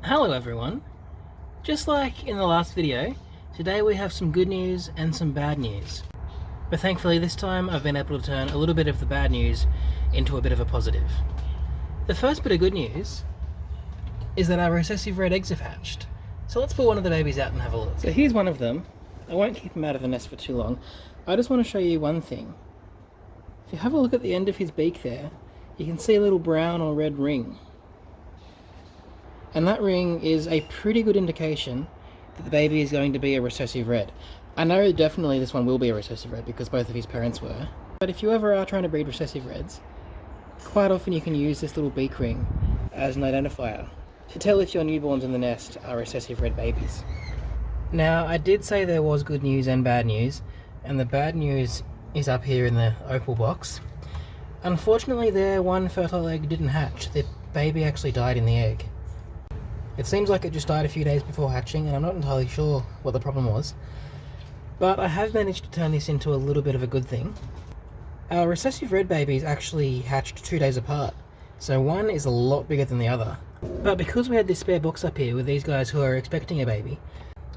Hello everyone. Just like in the last video, today we have some good news and some bad news. But thankfully this time I've been able to turn a little bit of the bad news into a bit of a positive. The first bit of good news is that our recessive red eggs have hatched. So let's pull one of the babies out and have a look. So here's one of them. I won't keep him out of the nest for too long. I just want to show you one thing. If you have a look at the end of his beak there, you can see a little brown or red ring. And that ring is a pretty good indication that the baby is going to be a recessive red. I know definitely this one will be a recessive red because both of his parents were. But if you ever are trying to breed recessive reds, quite often you can use this little beak ring as an identifier to tell if your newborns in the nest are recessive red babies. Now, I did say there was good news and bad news, and the bad news is up here in the opal box. Unfortunately, their one fertile egg didn't hatch. The baby actually died in the egg. It seems like it just died a few days before hatching, and I'm not entirely sure what the problem was. But I have managed to turn this into a little bit of a good thing. Our recessive red babies actually hatched 2 days apart, so one is a lot bigger than the other. But because we had this spare box up here with these guys who are expecting a baby,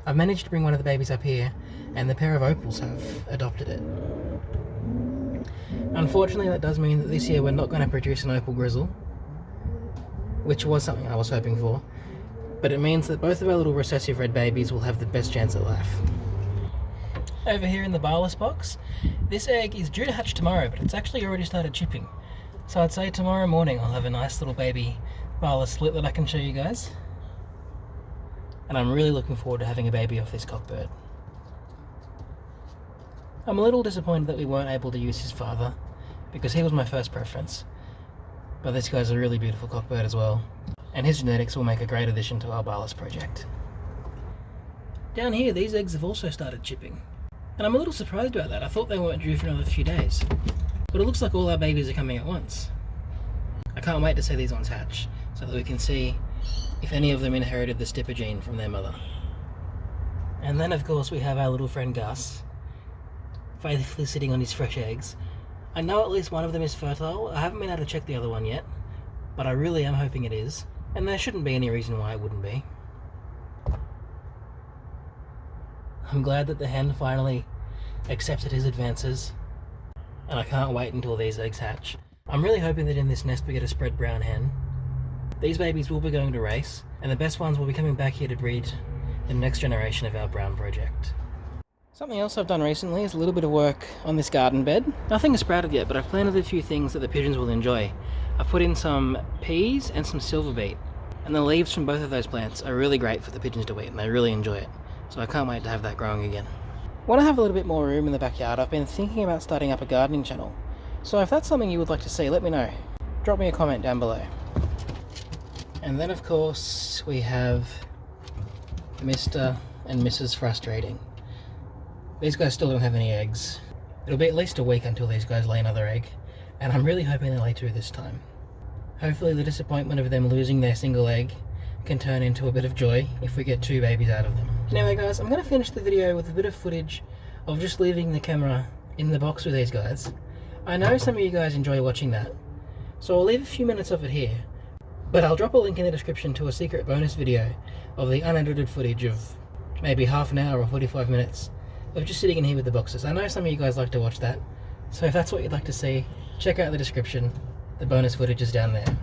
I've managed to bring one of the babies up here, and the pair of opals have adopted it. Unfortunately, that does mean that this year we're not going to produce an opal grizzle, which was something I was hoping for. But it means that both of our little recessive red babies will have the best chance at life. Over here in the barless box, this egg is due to hatch tomorrow, but it's actually already started chipping. So I'd say tomorrow morning I'll have a nice little baby barless split that I can show you guys. And I'm really looking forward to having a baby off this cockbird. I'm a little disappointed that we weren't able to use his father, because he was my first preference. But this guy's a really beautiful cockbird as well, and his genetics will make a great addition to our barless project. Down here, these eggs have also started chipping, and I'm a little surprised about that. I thought they weren't due for another few days, but it looks like all our babies are coming at once. I can't wait to see these ones hatch, so that we can see if any of them inherited the stipper gene from their mother. And then of course we have our little friend Gus, faithfully sitting on his fresh eggs. I know at least one of them is fertile. I haven't been able to check the other one yet, but I really am hoping it is. And there shouldn't be any reason why it wouldn't be. I'm glad that the hen finally accepted his advances, and I can't wait until these eggs hatch. I'm really hoping that in this nest we get a spread brown hen. These babies will be going to race, and the best ones will be coming back here to breed the next generation of our brown project. Something else I've done recently is a little bit of work on this garden bed. Nothing has sprouted yet, but I've planted a few things that the pigeons will enjoy. I've put in some peas and some silver beet, and the leaves from both of those plants are really great for the pigeons to eat, and they really enjoy it. So I can't wait to have that growing again. Want to have a little bit more room in the backyard? I've been thinking about starting up a gardening channel. So if that's something you would like to see, let me know. Drop me a comment down below. And then of course we have Mr. and Mrs. Frustrating. These guys still don't have any eggs. It'll be at least a week until these guys lay another egg, and I'm really hoping they lay 2 this time. Hopefully the disappointment of them losing their single egg can turn into a bit of joy if we get 2 babies out of them. Anyway guys, I'm going to finish the video with a bit of footage of just leaving the camera in the box with these guys. I know some of you guys enjoy watching that, so I'll leave a few minutes of it here, but I'll drop a link in the description to a secret bonus video of the unedited footage of maybe half an hour or 45 minutes of just sitting in here with the boxes. I know some of you guys like to watch that, so if that's what you'd like to see, check out the description. The bonus footage is down there.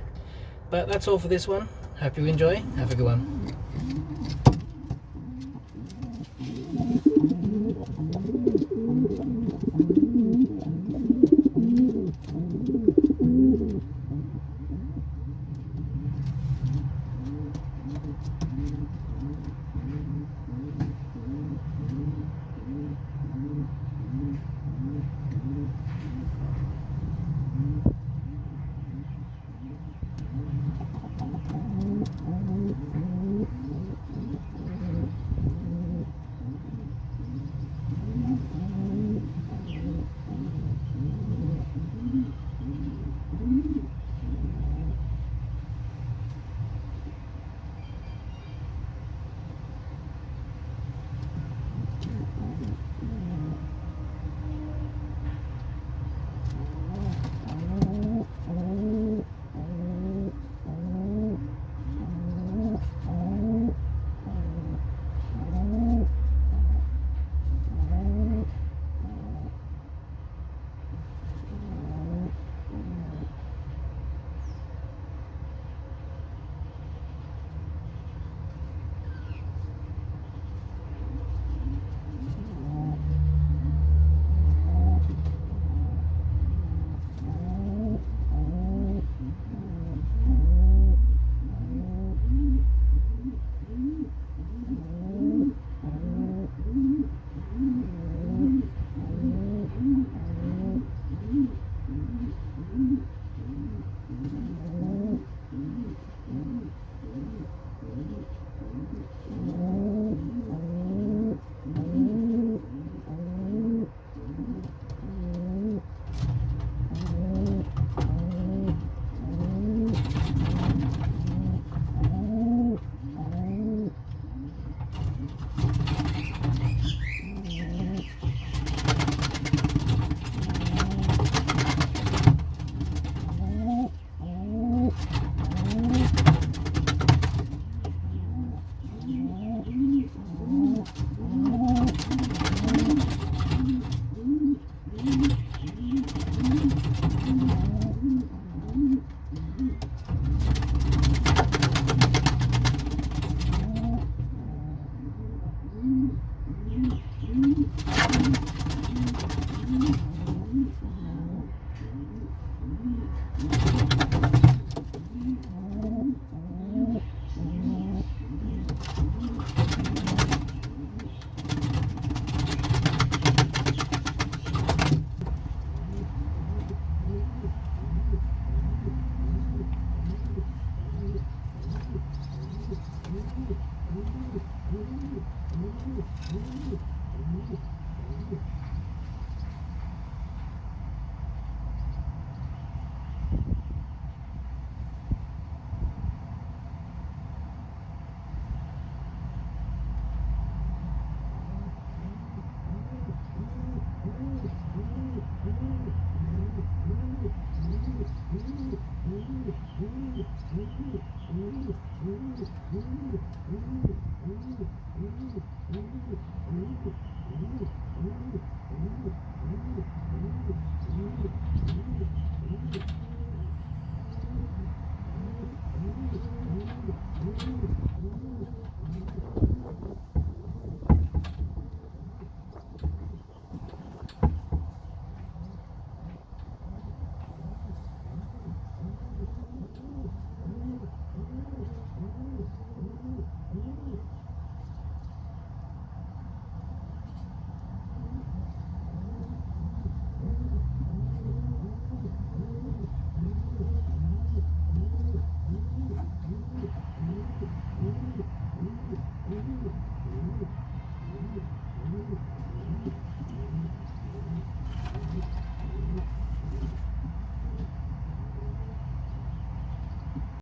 But that's all for this one. Hope you enjoy. Have a good one.